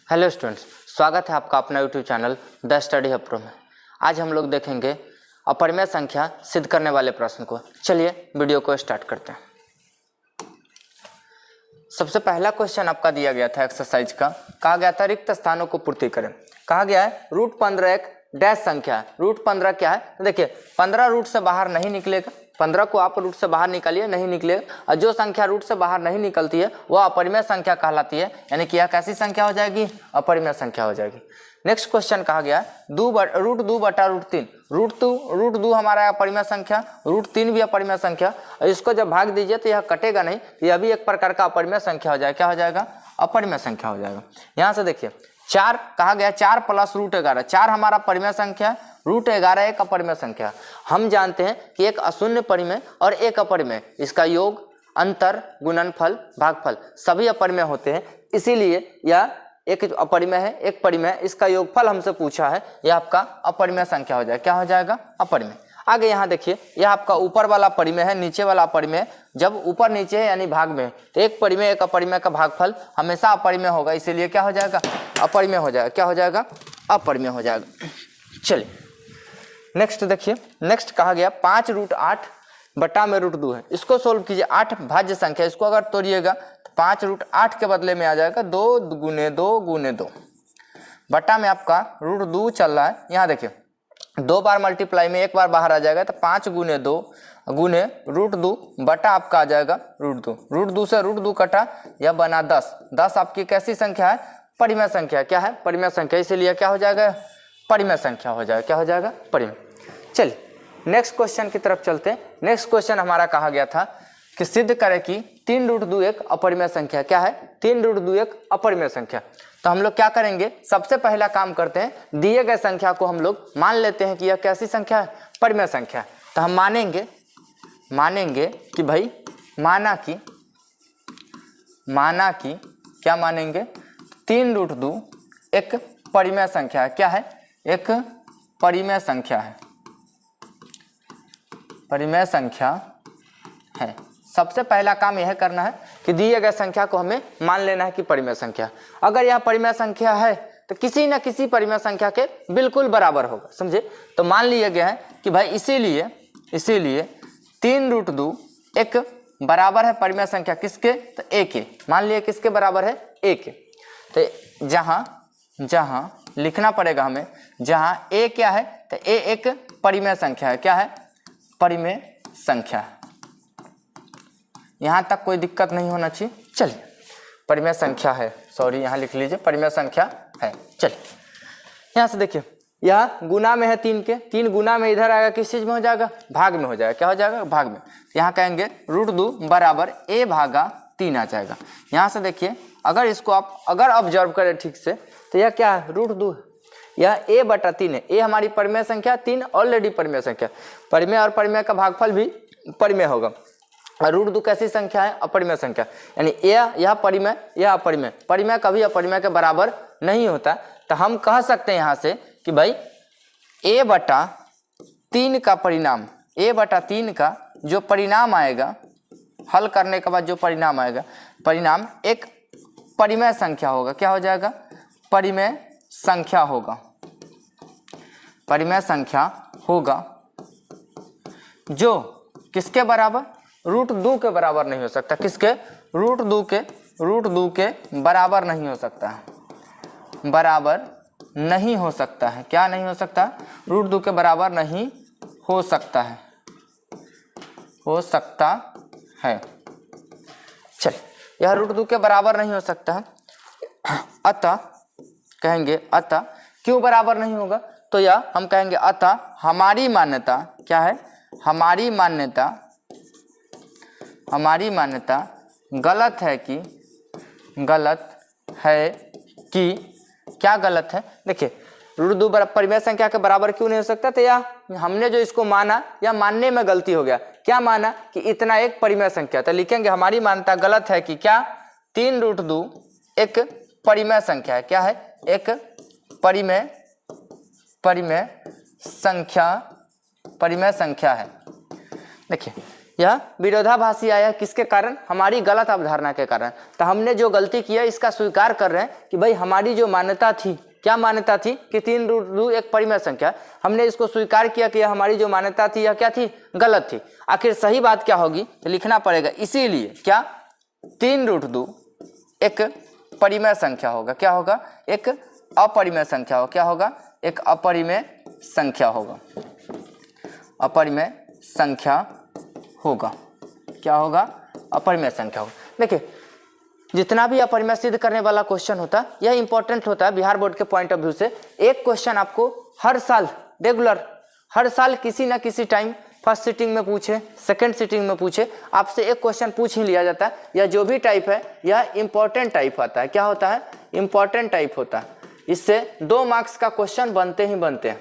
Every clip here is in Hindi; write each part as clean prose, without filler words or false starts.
हेलो स्टूडेंट्स, स्वागत है आपका अपना YouTube channel the study hub pro में। आज हम लोग देखेंगे अपरिमेय संख्या सिद्ध करने वाले प्रश्न को। चलिए वीडियो को स्टार्ट करते हैं। सबसे पहला क्वेश्चन आपका दिया गया था एक्सरसाइज का, कहा गया था रिक्त स्थानों को पूर्ति करें। कहा गया है √15 एक डैश संख्या है। √15 क्या है? तो देखिए 15 रूट से बाहर नहीं निकलेगा। 15 को आप रूट से बाहर निकालिए, नहीं निकलेगा। और जो संख्या रूट से बाहर नहीं निकलती है वह अपरिमेय संख्या कहलाती है, यानी कि यह कैसी संख्या हो जाएगी? अपरिमेय संख्या हो जाएगी। नेक्स्ट क्वेश्चन कहा गया √2 बटा √3। √2 हमारा अपरिमेय संख्या, √3 भी अपरिमेय संख्या। और इसको जब भाग दीजिए तो यह कटेगा नहीं, तो यह भी एक प्रकार का अपरिमेय संख्या हो जाएगा। क्या हो जाएगा? अपरिमेय संख्या हो जाएगा। यहाँ से देखिए 4 कहा गया, 4 प्लस √11। 4 हमारा परिमेय संख्या है, √11 एक अपरिमेय संख्या। हम जानते हैं कि एक अशून्य परिमेय और एक अपरिमेय, इसका योग, अंतर, गुणनफल, भागफल सभी अपरिमेय होते हैं। इसीलिए यह एक अपरिमेय है, एक परिमेय है। इसका योगफल हमसे पूछा है, यह आपका अपरिमेय संख्या हो जाएगा। क्या हो जाएगा? अपरिमेय। आगे यहाँ देखिए, यह आपका ऊपर वाला परिमेय है, नीचे वाला अपरिमेय। जब ऊपर नीचे है यानी भाग में, तो एक परिमेय एक अपरिमेय का भागफल हमेशा अपरिमेय होगा। इसीलिए क्या हो जाएगा? अपरिमेय हो जाएगा। क्या हो जाएगा? अपरिमेय हो जाएगा। चलिए नेक्स्ट देखिए, नेक्स्ट कहा गया 5 √8 बटा में √2 है। इसको सोल्व कीजिए। 8 भाज्य संख्या, इसको अगर तोड़िएगा तो 5 √8 के बदले में आ जाएगा 2 गुने 2 गुने 2 बटा में आपका √2 चल रहा है। यहाँ देखिए 2 बार मल्टीप्लाई में एक बार बाहर आ जाएगा, तो 5 गुने 2 गुने √2 बटा आपका आ जाएगा √2। √2 से √2 कटा, यह बना 10। 10 आपकी कैसी संख्या है? परिमेय संख्या। क्या है? परिमेय संख्या। इसीलिए क्या हो जाएगा? परिमेय संख्या हो जाएगा। क्या हो जाएगा? परिमेय। चलिए नेक्स्ट क्वेश्चन की तरफ चलते हैं। नेक्स्ट क्वेश्चन हमारा कहा गया था कि सिद्ध करें कि 3 √2 एक अपरिमेय संख्या। क्या है? 3 √2 एक अपरिमेय संख्या। तो हम लोग क्या करेंगे? सबसे पहला काम करते हैं, दिए गए संख्या को हम लोग मान लेते हैं कि यह कैसी संख्या है? परिमेय संख्या है। तो हम मानेंगे कि भाई माना कि क्या मानेंगे? 3 √2 एक परिमेय संख्या है। क्या है? एक परिमेय संख्या है। परिमेय संख्या है। सबसे पहला काम यह करना है कि दिए गए संख्या को हमें मान लेना है कि परिमेय संख्या। अगर यह परिमेय संख्या है तो किसी न किसी परिमेय संख्या के बिल्कुल बराबर होगा। समझे? तो मान लिया गया है कि भाई इसीलिए 3 √2 एक बराबर है परिमेय संख्या किसके? तो a के। मान लिया किसके बराबर है? a के। तो जहां लिखना पड़ेगा हमें, जहां a क्या है? तो a एक परिमेय संख्या है। क्या है? परिमेय संख्या। यहां तक कोई दिक्कत नहीं होना चाहिए। चलिए परिमेय संख्या है, सॉरी यहाँ लिख लीजिए परिमेय संख्या है। चलिए यहां से देखिए, यह गुना में है 3 के। 3 गुना में इधर आएगा, किस चीज में हो जाएगा? भाग में हो जाएगा। क्या हो जाएगा? भाग में। यहाँ कहेंगे √2 बराबर a भागा 3 आ जाएगा। यहाँ से देखिए, अगर इसको आप ऑब्जर्व करें ठीक से, तो यह क्या है? √2 है। यह a बटा 3 है। a हमारी परिमेय संख्या, 3 ऑलरेडी परिमेय संख्या। परिमेय और परिमेय का भागफल भी परिमेय होगा। और √2 कैसी संख्या है? अपरिमेय संख्या। यानी यह परिमेय, यह अपरिमेय। परिमेय कभी अपरिमेय के बराबर नहीं होता। तो हम कह सकते हैं यहाँ से कि भाई a बटा 3 का परिणाम, a बटा 3 का जो परिणाम आएगा, हल करने के बाद जो परिणाम आएगा, परिणाम एक परिमेय संख्या होगा। क्या हो जाएगा? परिमेय संख्या होगा। परिमेय संख्या होगा जो किसके बराबर? √2 के बराबर नहीं हो सकता। किसके? √2 के बराबर नहीं हो सकता है। बराबर नहीं हो सकता है। क्या नहीं हो सकता? √2 के बराबर नहीं हो सकता है। हो सकता है। चलिए, यह √2 के बराबर नहीं हो सकता है। अतः कहेंगे, अतः क्यों बराबर नहीं होगा? तो यह हम कहेंगे अतः हमारी मान्यता क्या है? हमारी मान्यता गलत है कि क्या गलत है? देखिए √2 परिमेय संख्या के बराबर क्यों नहीं हो सकता? तो यह हमने जो इसको माना, या मानने में गलती हो गया। क्या माना? कि इतना एक परिमेय संख्या। तो लिखेंगे हमारी मान्यता गलत है कि क्या? 3 √2 एक परिमेय संख्या है। क्या है? एक परिमेय संख्या है। देखिए यह विरोधाभासी आया किसके कारण? हमारी गलत अवधारणा के कारण। तो हमने जो गलती किया इसका स्वीकार कर रहे हैं कि भाई हमारी जो मान्यता थी, क्या मान्यता थी कि 3√2 एक परिमेय संख्या, हमने इसको स्वीकार किया कि हमारी जो मान्यता थी यह क्या थी? गलत थी। आखिर सही बात क्या होगी? तो लिखना पड़ेगा इसीलिए क्या 3√2 एक परिमेय संख्या होगा। क्या होगा? एक अपरिमेय संख्या होगा। क्या होगा? एक अपरिमेय संख्या होगा। अपरिमेय संख्या होगा। क्या होगा? अपरिमेय संख्या होगा। देखिए जितना भी अपरिमेय सिद्ध करने वाला क्वेश्चन होता है यह इंपॉर्टेंट होता है बिहार बोर्ड के पॉइंट ऑफ व्यू से। एक क्वेश्चन आपको हर साल रेगुलर, हर साल किसी ना किसी टाइम फर्स्ट सिटिंग में पूछे, सेकंड सिटिंग में पूछे, आपसे एक क्वेश्चन पूछ ही लिया जाता है। यह जो भी टाइप है यह इंपॉर्टेंट टाइप आता है। क्या होता है? इंपॉर्टेंट टाइप होता है। इससे 2 मार्क्स का क्वेश्चन बनते ही बनते हैं।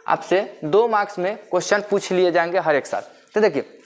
आपसे 2 मार्क्स में क्वेश्चन पूछ लिए जाएंगे हर एक साल। तो देखिए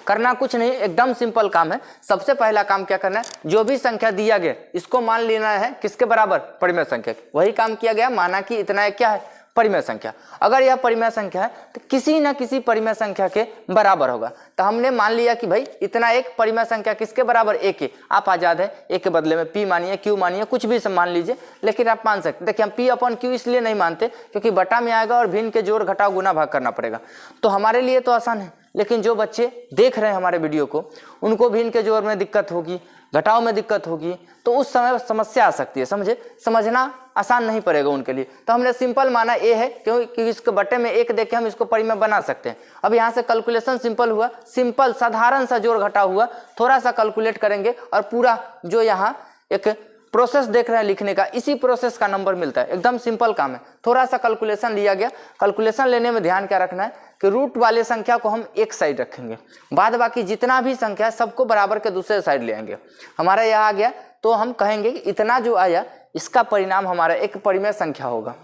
करना कुछ नहीं, एकदम सिंपल काम है। सबसे पहला काम क्या करना है? जो भी संख्या दिया गया इसको मान लेना है किसके बराबर? परिमेय संख्या। वही काम किया गया, माना कि इतना एक क्या है? परिमेय संख्या। अगर यह परिमेय संख्या है तो किसी न किसी परिमेय संख्या के बराबर होगा। तो हमने मान लिया कि भाई इतना एक परिमेय संख्या किसके बराबर? ए के। आप आजाद है ए के बदले में पी मानिए, क्यू मानिए, कुछ भी मान लीजिए, लेकिन आप मान सकते। देखिए हम पी अपॉन क्यू इसलिए नहीं मानते क्योंकि बटा में आएगा और भिन्न के जोड़ घटाव गुना भाग करना पड़ेगा। तो हमारे लिए तो आसान है, लेकिन जो बच्चे देख रहे हैं हमारे वीडियो को उनको भिन्न के जोड़ में दिक्कत होगी, घटाव में दिक्कत होगी, तो उस समय समस्या आ सकती है। समझे? समझना आसान नहीं पड़ेगा उनके लिए। तो हमने सिंपल माना ए है क्योंकि इसके बटे में एक देके हम इसको परिमेय बना सकते हैं। अब यहाँ से कैलकुलेशन सिंपल हुआ, सिंपल साधारण सा जोड़ घटाव हुआ, थोड़ा सा कैलकुलेट करेंगे और पूरा जो यहाँ एक प्रोसेस देख रहे हैं लिखने का, इसी प्रोसेस का नंबर मिलता है। एकदम सिंपल काम है। थोड़ा सा कैलकुलेशन लिया गया। कैलकुलेशन लेने में ध्यान क्या रखना है कि रूट वाले संख्या को हम एक साइड रखेंगे, बाद बाकी जितना भी संख्या है सबको बराबर के दूसरे साइड ले आएंगे। हमारा यह आ गया तो हम कहेंगे कि इतना जो आया इसका परिणाम हमारा एक परिमेय संख्या होगा।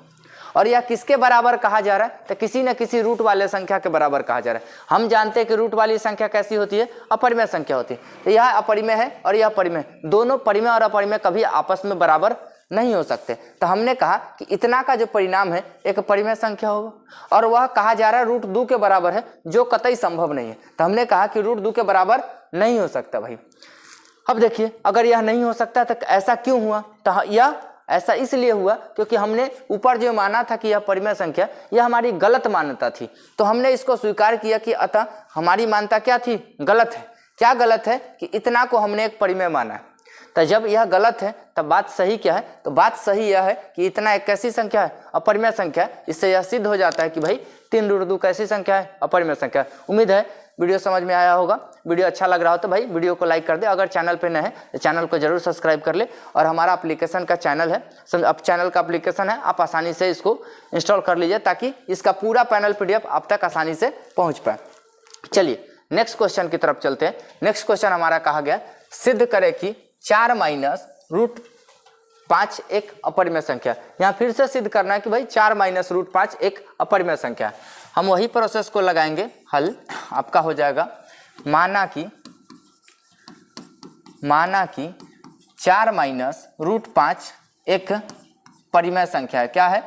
और यह किसके बराबर कहा जा रहा है? तो किसी न किसी रूट वाले संख्या के बराबर कहा जा रहा है। हम जानते हैं कि रूट वाली संख्या कैसी होती है? अपरिमेय संख्या होती है। तो यह अपरिमेय है और यह परिमेय, दोनों परिमेय और अपरिमेय कभी आपस में बराबर नहीं हो सकते। तो हमने कहा कि इतना का जो परिणाम है एक परिमेय संख्या होगा और वह कहा जा रहा है √2 के बराबर है, जो कतई संभव नहीं है। तो हमने कहा कि √2 के बराबर नहीं हो सकता भाई। अब देखिए अगर यह नहीं हो सकता तो ऐसा क्यों हुआ? तो यह ऐसा इसलिए हुआ क्योंकि हमने ऊपर जो माना था कि यह परिमेय संख्या, यह हमारी गलत मान्यता थी। तो हमने इसको स्वीकार किया कि अतः हमारी मान्यता क्या थी? गलत है। क्या गलत है? कि इतना को हमने एक परिमेय माना है। तो जब यह गलत है तब बात सही क्या है? तो बात सही यह है कि इतना एक कैसी संख्या है? अपरिमेय संख्या है। इससे यह सिद्ध हो जाता है कि भाई 3√2 कैसी संख्या है? अपरिमेय संख्या। उम्मीद है वीडियो समझ में आया होगा। वीडियो अच्छा लग रहा हो तो भाई वीडियो को लाइक कर दे। अगर चैनल पे नए हैं तो चैनल को जरूर सब्सक्राइब कर ले। और हमारा एप्लीकेशन का चैनल है, अब चैनल का एप्लीकेशन है, आप आसानी से इसको इंस्टॉल कर लीजिए ताकि इसका पूरा पैनल PDF आप तक आसानी से पहुँच पाए। चलिए नेक्स्ट क्वेश्चन की तरफ चलते हैं। नेक्स्ट क्वेश्चन हमारा कहा गया सिद्ध करे कि 4 माइनस √5 एक अपरिमेय संख्या। यहाँ फिर से सिद्ध करना है कि भाई 4 माइनस √5 एक अपरिमेय संख्या है। हम वही प्रोसेस को लगाएंगे। हल आपका हो जाएगा माना कि 4 माइनस √5 एक परिमेय संख्या है। क्या है?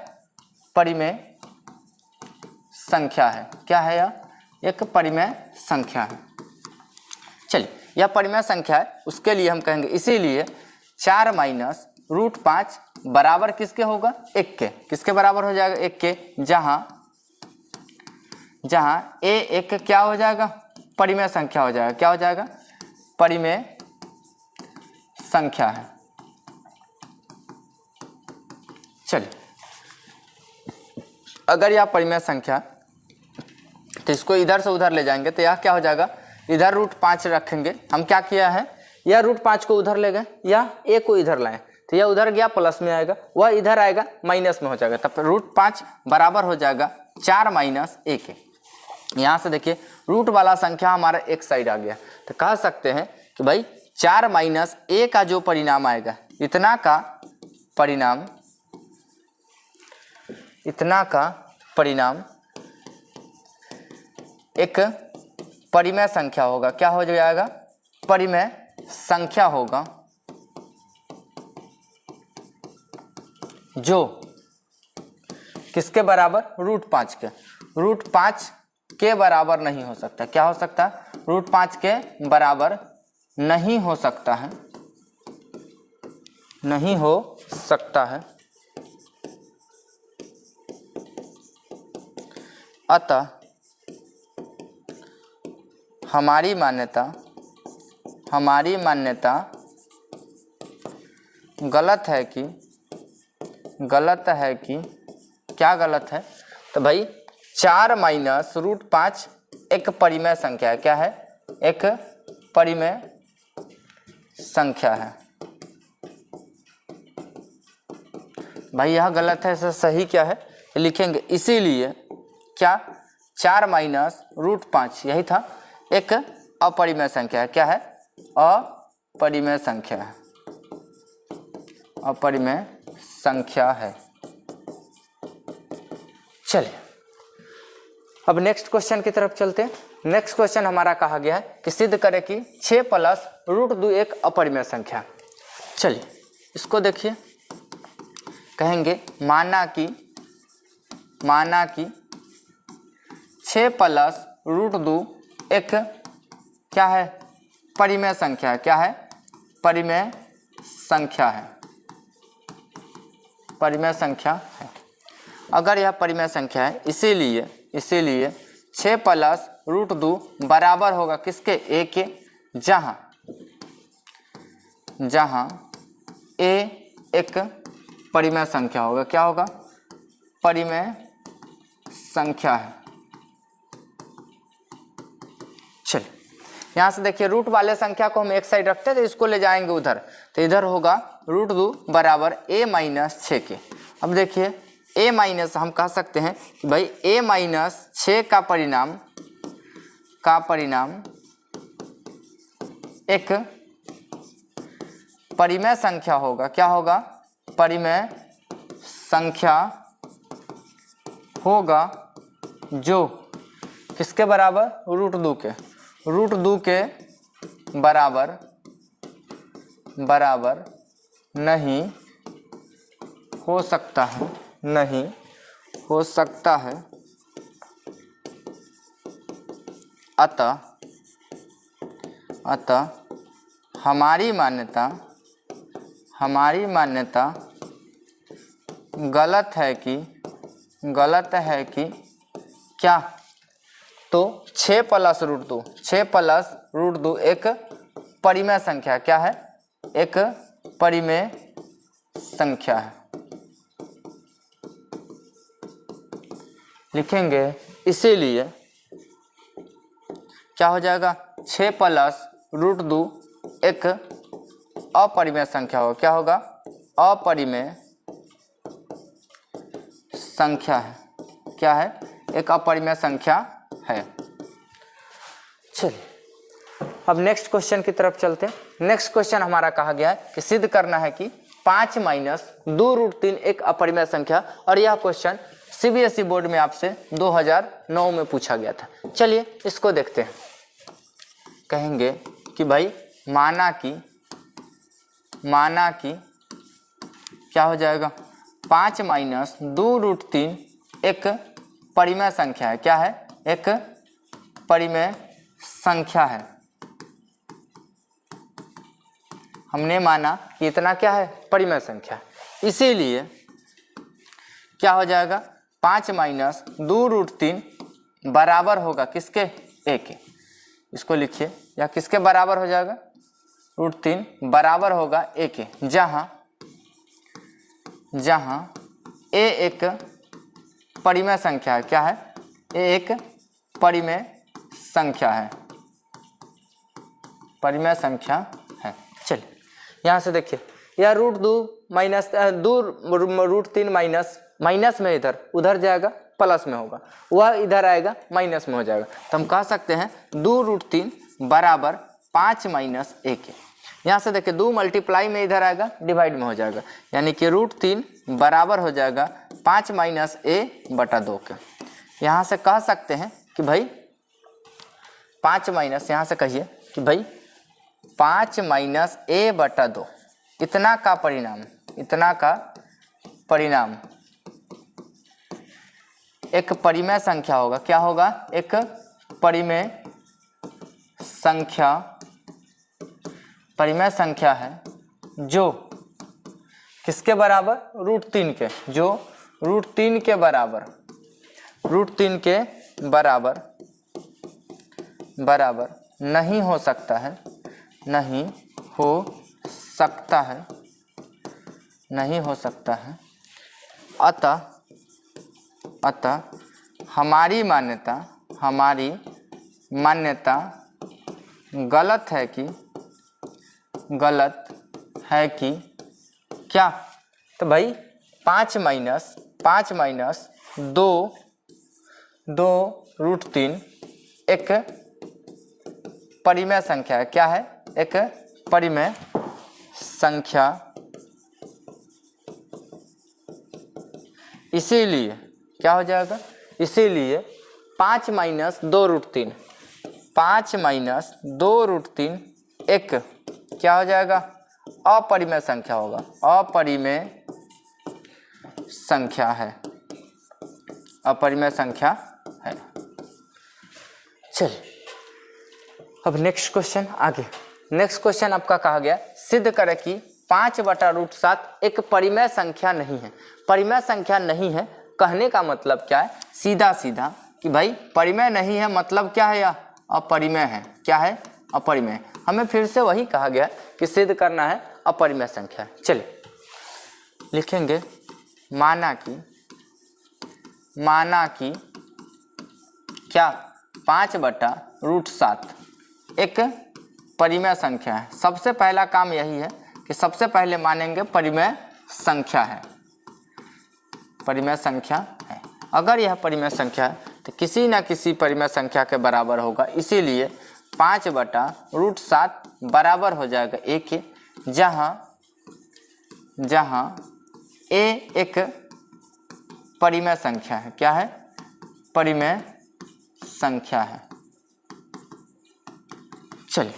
परिमेय संख्या है। क्या है यह? एक परिमेय संख्या है। चलिए यह परिमेय संख्या है, उसके लिए हम कहेंगे इसीलिए 4 माइनस √5 बराबर किसके होगा? 1 के। किसके बराबर हो जाएगा? 1 के। जहां a एक क्या हो जाएगा? परिमेय संख्या हो जाएगा। क्या हो जाएगा? परिमेय संख्या है। चलिए अगर यह परिमेय संख्या तो इसको इधर से उधर ले जाएंगे तो यह क्या हो जाएगा? इधर √5 रखेंगे। हम क्या किया है? यह √5 को उधर ले गए या a को इधर लाए तो यह उधर गया प्लस में आएगा, वह इधर आएगा माइनस में हो जाएगा। तब √5 बराबर हो जाएगा 4 माइनस a के। यहाँ से देखिए रूट वाला संख्या हमारा एक साइड आ गया। तो कह सकते हैं कि भाई 4 माइनस a का जो परिणाम आएगा, इतना का परिणाम एक परिमेय संख्या होगा। क्या हो जाएगा? परिमेय संख्या होगा जो किसके बराबर? √5 के। √5 के बराबर नहीं हो सकता। क्या हो सकता है? √5 के बराबर नहीं हो सकता है, नहीं हो सकता है। अतः हमारी मान्यता गलत है कि क्या गलत है? तो भाई 4 माइनस √5 एक परिमेय संख्या है। क्या है? एक परिमेय संख्या है। भाई यह गलत है, ऐसा सही क्या है लिखेंगे। इसीलिए क्या 4 माइनस √5 यही था, एक अपरिमेय संख्या है। क्या है? अपरिमेय संख्या है, अपरिमेय संख्या है। चलिए अब नेक्स्ट क्वेश्चन की तरफ चलते हैं। नेक्स्ट क्वेश्चन हमारा कहा गया है कि सिद्ध करें कि 6 प्लस √2 एक अपरिमेय संख्या। चलिए इसको देखिए, कहेंगे माना कि 6 प्लस √2 एक क्या है? परिमेय संख्या है। क्या है? परिमेय संख्या है, परिमेय संख्या है। अगर यह परिमेय संख्या है, इसीलिए 6 प्लस √2 बराबर होगा किसके? a के, जहां a एक परिमेय संख्या होगा। क्या होगा? परिमेय संख्या है। चलिए यहाँ से देखिए, रूट वाले संख्या को हम एक साइड रखते हैं तो इसको ले जाएंगे उधर, तो इधर होगा √2 बराबर a माइनस 6 के। अब देखिए a माइनस हम कह सकते हैं कि भाई a माइनस 6 का परिणाम एक परिमेय संख्या होगा। क्या होगा? परिमेय संख्या होगा जो किसके बराबर? √2 के, √2 के बराबर नहीं हो सकता है, नहीं हो सकता है। अतः हमारी मान्यता गलत है कि क्या? तो 6 प्लस √2 एक परिमेय संख्या। क्या है? एक परिमेय संख्या है, लिखेंगे। इसीलिए क्या हो जाएगा? 6 प्लस √2 एक अपरिमेय संख्या होगा। क्या होगा? अपरिमेय संख्या है। क्या है? एक अपरिमेय संख्या है। चलिए अब नेक्स्ट क्वेश्चन की तरफ चलते हैं। नेक्स्ट क्वेश्चन हमारा कहा गया है कि सिद्ध करना है कि 5 माइनस 2√3 एक अपरिमेय संख्या। और यह क्वेश्चन CBSE बोर्ड में आपसे 2009 में पूछा गया था। चलिए इसको देखते हैं। कहेंगे कि भाई माना कि क्या हो जाएगा? 5 माइनस 2√3 एक परिमेय संख्या है। क्या है? एक परिमेय संख्या है। हमने माना कि इतना क्या है? परिमेय संख्या। इसीलिए क्या हो जाएगा? 5 माइनस 2√3 बराबर होगा किसके? a के। इसको लिखिए, या किसके बराबर हो जाएगा? √3 बराबर होगा a के, जहां a एक परिमेय संख्या है। क्या है? a एक परिमेय संख्या है, परिमेय संख्या है। चलिए यहाँ से देखिए, यह √2 माइनस 2√3 माइनस में इधर उधर जाएगा, प्लस में होगा, वह इधर आएगा माइनस में हो जाएगा। तो हम कह सकते हैं 2√3 बराबर 5 माइनस a के। यहाँ से देखिए 2 मल्टीप्लाई में इधर आएगा, डिवाइड में हो जाएगा, यानी कि √3 बराबर हो जाएगा 5 माइनस a बटा 2 के। यहाँ से कह सकते हैं कि भाई 5 माइनस, यहाँ से कहिए कि भाई 5 माइनस a बटा 2 इतना का परिणाम एक परिमेय संख्या होगा। क्या होगा? एक परिमेय संख्या परिमेय संख्या है जो किसके बराबर, √3 के, जो √3 के बराबर, √3 के बराबर नहीं हो सकता है, नहीं हो सकता है, नहीं हो सकता है। अतः हमारी मान्यता गलत है कि क्या। तो भाई 5 माइनस 2 √3 एक परिमेय संख्या है। क्या है, एक परिमेय संख्या। इसीलिए क्या हो जाएगा, इसीलिए 5 माइनस 2 √3, 5 माइनस 2 √3 एक क्या हो जाएगा, अपरिमेय संख्या होगा, अपरिमेय संख्या है, अपरिमेय संख्या है। चलिए अब नेक्स्ट क्वेश्चन आगे। नेक्स्ट क्वेश्चन आपका कहा गया सिद्ध करें कि 5/√7 एक परिमेय संख्या नहीं है। परिमेय संख्या नहीं है कहने का मतलब क्या है, सीधा सीधा कि भाई परिमेय नहीं है मतलब क्या है, या अपरिमेय है। क्या है, अपरिमेय। हमें फिर से वही कहा गया कि सिद्ध करना है अपरिमेय संख्या है। चलिए लिखेंगे माना कि क्या 5/√7 एक परिमेय संख्या है। सबसे पहला काम यही है कि सबसे पहले मानेंगे परिमेय संख्या है, परिमेय संख्या है। अगर यह परिमेय संख्या है तो किसी न किसी परिमेय संख्या के बराबर होगा, इसीलिए 5/√7 बराबर हो जाएगा a के, जहां a एक परिमेय संख्या है। क्या है, परिमेय संख्या है। चलिए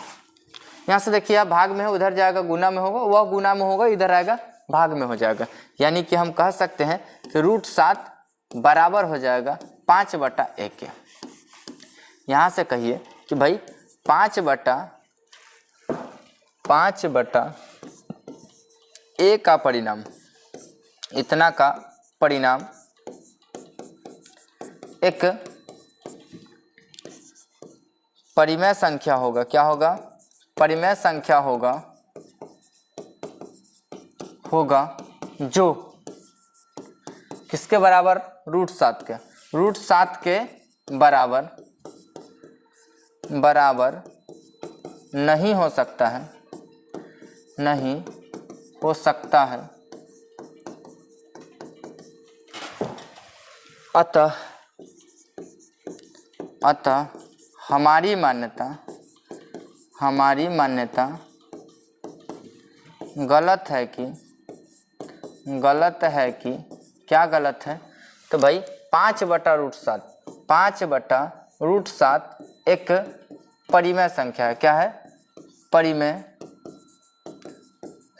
यहाँ से देखिए आप भाग में है, उधर जाएगा गुना में होगा, वह गुना में होगा, इधर आएगा भाग में हो जाएगा। यानी कि हम कह सकते हैं कि √7 बराबर हो जाएगा 5/a के। यहाँ से कहिए कि भाई 5/a का परिणाम, इतना का परिणाम एक परिमेय संख्या होगा। क्या होगा, परिमेय संख्या होगा जो किसके बराबर, √7 के, √7 के बराबर नहीं हो सकता है, नहीं हो सकता है। अतः हमारी मान्यता गलत है कि क्या गलत है, तो भाई 5/√7 एक परिमेय संख्या है। क्या है, परिमेय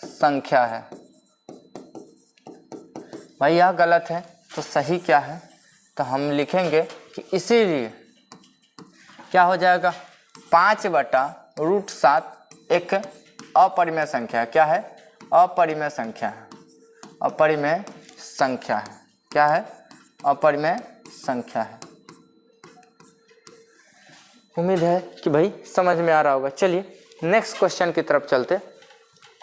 संख्या है। भाई यह गलत है तो सही क्या है, तो हम लिखेंगे कि इसीलिए क्या हो जाएगा, 5/√7 एक अपरिमेय संख्या है। क्या है, अपरिमेय संख्या है, अपरिमेय संख्या है। क्या है, अपरिमेय संख्या है। उम्मीद है कि भाई समझ में आ रहा होगा। चलिए नेक्स्ट क्वेश्चन की तरफ चलते।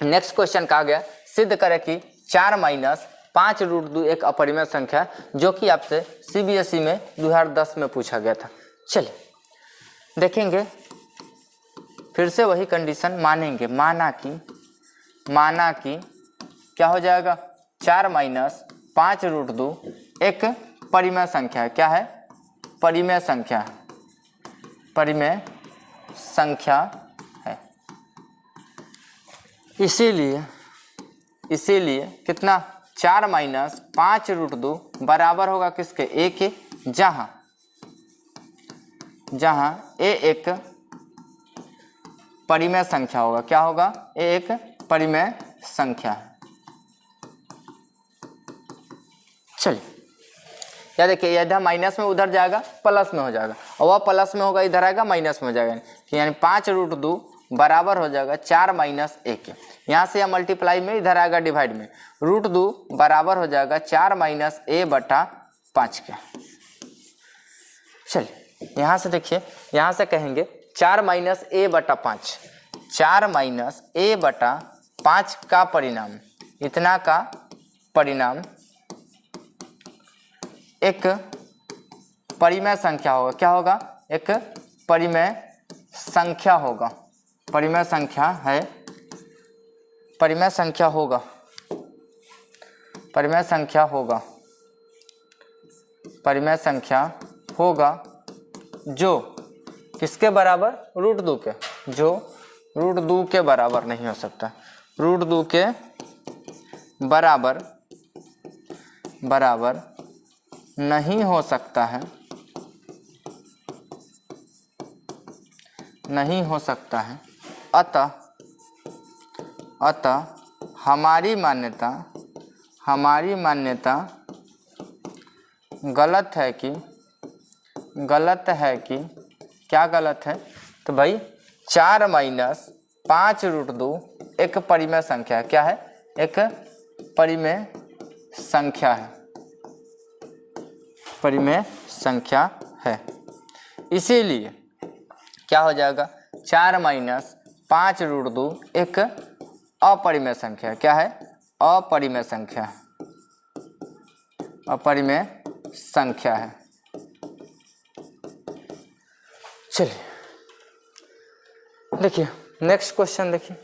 नेक्स्ट क्वेश्चन कहा गया सिद्ध करें कि 4 माइनस 5√2 एक अपरिमेय संख्या है, जो कि आपसे CBSE में 2010 में पूछा गया था। चलिए देखेंगे, फिर से वही कंडीशन मानेंगे। माना कि क्या हो जाएगा, 4 माइनस 5√2 एक परिमेय संख्या है। क्या है, परिमेय संख्या है, परिमेय संख्या है। इसीलिए कितना, 4 माइनस 5√2 बराबर होगा किसके, a के, जहां a एक परिमेय संख्या होगा। क्या होगा, a एक परिमेय संख्या है। चलिए या देखिए, इधर माइनस में उधर जाएगा प्लस में हो जाएगा। और वह प्लस में होगा, इधर आएगा माइनस में हो जाएगा, यानी 5√2 बराबर हो जाएगा 4 - 1 के। यहाँ से यह मल्टीप्लाई में, इधर आएगा डिवाइड में, √2 बराबर हो जाएगा 4 - a/5 के। चलिए यहाँ से देखिए, यहाँ से कहेंगे 4 - a/5, 4 - a/5 का परिणाम, इतना का परिणाम एक परिमेय संख्या होगा। क्या होगा? एक परिमेय संख्या होगा, परिमेय संख्या है, परिमेय संख्या होगा, परिमेय संख्या होगा, परिमेय संख्या होगा जो किसके बराबर? √2 के, जो √2 के बराबर नहीं हो सकता, √2 के बराबर नहीं हो सकता है, नहीं हो सकता है। अतः हमारी मान्यता गलत है कि क्या गलत है? तो भाई 4 - 5√2 एक परिमेय संख्या है। क्या है? एक परिमेय संख्या है, परिमेय संख्या है। इसीलिए क्या हो जाएगा? 4 - 5√2 एक अपरिमेय संख्या है। क्या है? अपरिमेय संख्या, अपरिमेय संख्या है। चलिए देखिए नेक्स्ट क्वेश्चन, देखिए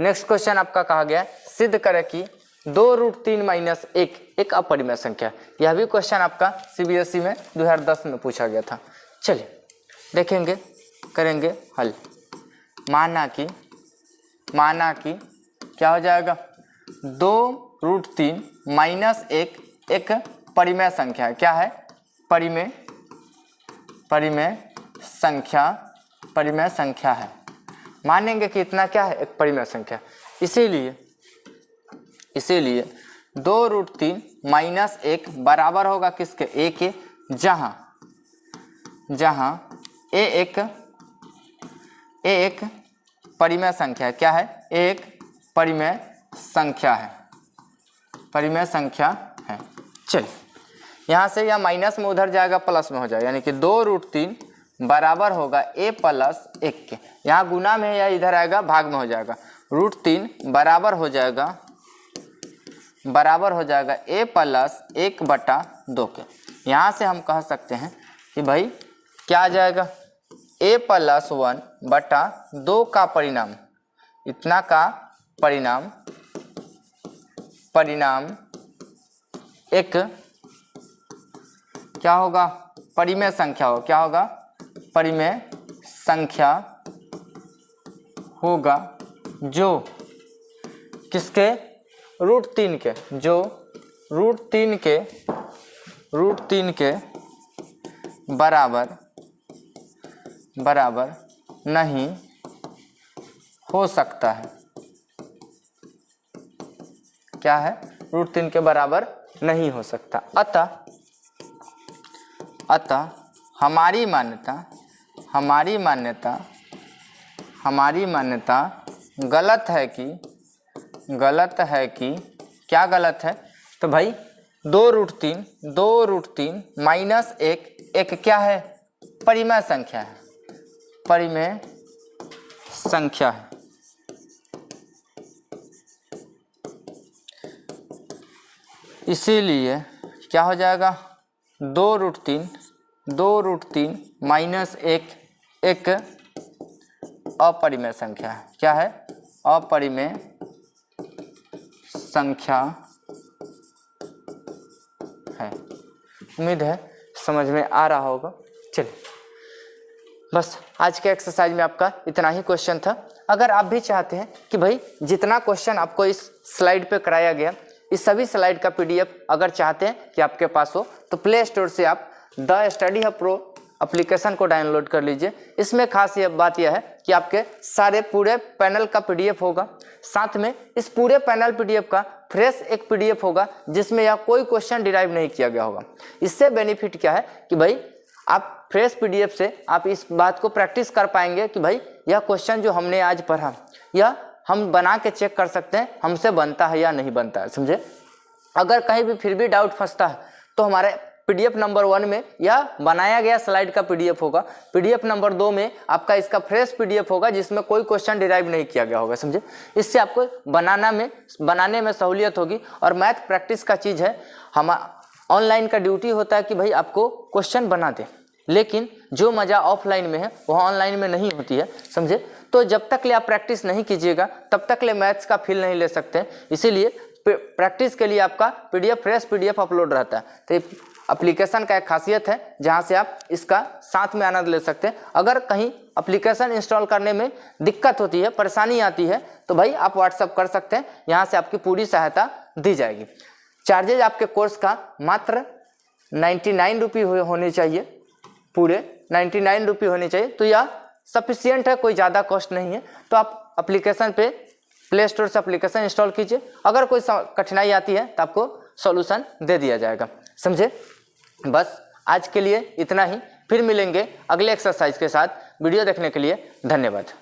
नेक्स्ट क्वेश्चन आपका कहा गया है सिद्ध करें कि 2√3 - 1 एक अपरिमेय संख्या। यह भी क्वेश्चन आपका CBSE में 2010 में पूछा गया था। चलिए देखेंगे, करेंगे हल। माना कि क्या हो जाएगा? 2√3 - 1 एक परिमेय संख्या है। क्या है? परिमेय संख्या है। मानेंगे कि इतना क्या है? एक परिमेय संख्या। इसीलिए 2√3 - 1 बराबर होगा किसके? a के, जहां a एक परिमेय संख्या है। क्या है? a एक परिमेय संख्या है, परिमेय संख्या है। चलिए यहाँ से यह माइनस में उधर जाएगा, प्लस में हो जाएगा, यानी कि 2√3 बराबर होगा a + 1 के। यहाँ गुना में या इधर आएगा भाग में हो जाएगा, √3 बराबर हो जाएगा a + 1/2 के। यहाँ से हम कह सकते हैं कि भाई क्या आ जाएगा? a + 1/2 का परिणाम, इतना का परिणाम एक क्या होगा? परिमेय संख्या हो। क्या होगा? परिमेय संख्या होगा जो किसके? √3 के, जो √3 के बराबर नहीं हो सकता है। क्या है? √3 के बराबर नहीं हो सकता। अतः हमारी मान्यता गलत है कि क्या गलत है? तो भाई 2√3 - 1 एक क्या है? परिमेय संख्या है, परिमेय संख्या है। इसीलिए क्या हो जाएगा? 2√3 - 1 एक अपरिमेय संख्या है। क्या है? अपरिमेय संख्या है। उम्मीद है समझ में आ रहा होगा। चलिए बस आज के एक्सरसाइज में आपका इतना ही क्वेश्चन था। अगर आप भी चाहते हैं कि भाई जितना क्वेश्चन आपको इस स्लाइड पे कराया गया, इस सभी स्लाइड का PDF अगर चाहते हैं कि आपके पास हो, तो प्ले स्टोर से आप the study hub pro application को डाउनलोड कर लीजिए। इसमें खास बात यह है कि आपके सारे पूरे पैनल का PDF होगा, साथ में इस पूरे पैनल PDF का फ्रेश एक PDF होगा जिसमें यह कोई क्वेश्चन डिराइव नहीं किया गया होगा। इससे बेनिफिट क्या है कि भाई आप फ्रेश पीडीएफ से आप इस बात को प्रैक्टिस कर पाएंगे कि भाई यह क्वेश्चन जो हमने आज पढ़ा यह हम बना के चेक कर सकते हैं हमसे बनता है या नहीं बनता है, समझे। अगर कहीं भी फिर भी डाउट फंसता है तो हमारे पीडीएफ नंबर 1 में यह बनाया गया स्लाइड का पीडीएफ होगा, पीडीएफ नंबर 2 में आपका इसका फ्रेश पीडीएफ होगा जिसमें कोई क्वेश्चन डिराइव नहीं किया गया होगा, समझे। इससे आपको बनाने में सहूलियत होगी। और मैथ प्रैक्टिस का चीज़ है, हम ऑनलाइन का ड्यूटी होता है कि भाई आपको क्वेश्चन बना दे, लेकिन जो मज़ा ऑफलाइन में है वह ऑनलाइन में नहीं होती है, समझे। तो जब तक ले आप प्रैक्टिस नहीं कीजिएगा तब तक ले मैथ्स का फील नहीं ले सकते। इसीलिए प्रैक्टिस के लिए आपका पीडीएफ फ्रेश पीडीएफ अपलोड रहता है। तो एप्लीकेशन का एक खासियत है जहां से आप इसका साथ में आनंद ले सकते हैं। अगर कहीं एप्लीकेशन इंस्टॉल करने में दिक्कत होती है, परेशानी आती है, तो भाई आप व्हाट्सअप कर सकते हैं, यहाँ से आपकी पूरी सहायता दी जाएगी। चार्जेज आपके कोर्स का मात्र 99 रुपये होने चाहिए, पूरे 99 रुपये होने चाहिए। तो यह सफिशियंट है, कोई ज़्यादा कॉस्ट नहीं है। तो आप एप्लीकेशन पे प्ले स्टोर से एप्लीकेशन इंस्टॉल कीजिए। अगर कोई कठिनाई आती है तो आपको सॉल्यूशन दे दिया जाएगा, समझे। बस आज के लिए इतना ही, फिर मिलेंगे अगले एक्सरसाइज के साथ। वीडियो देखने के लिए धन्यवाद।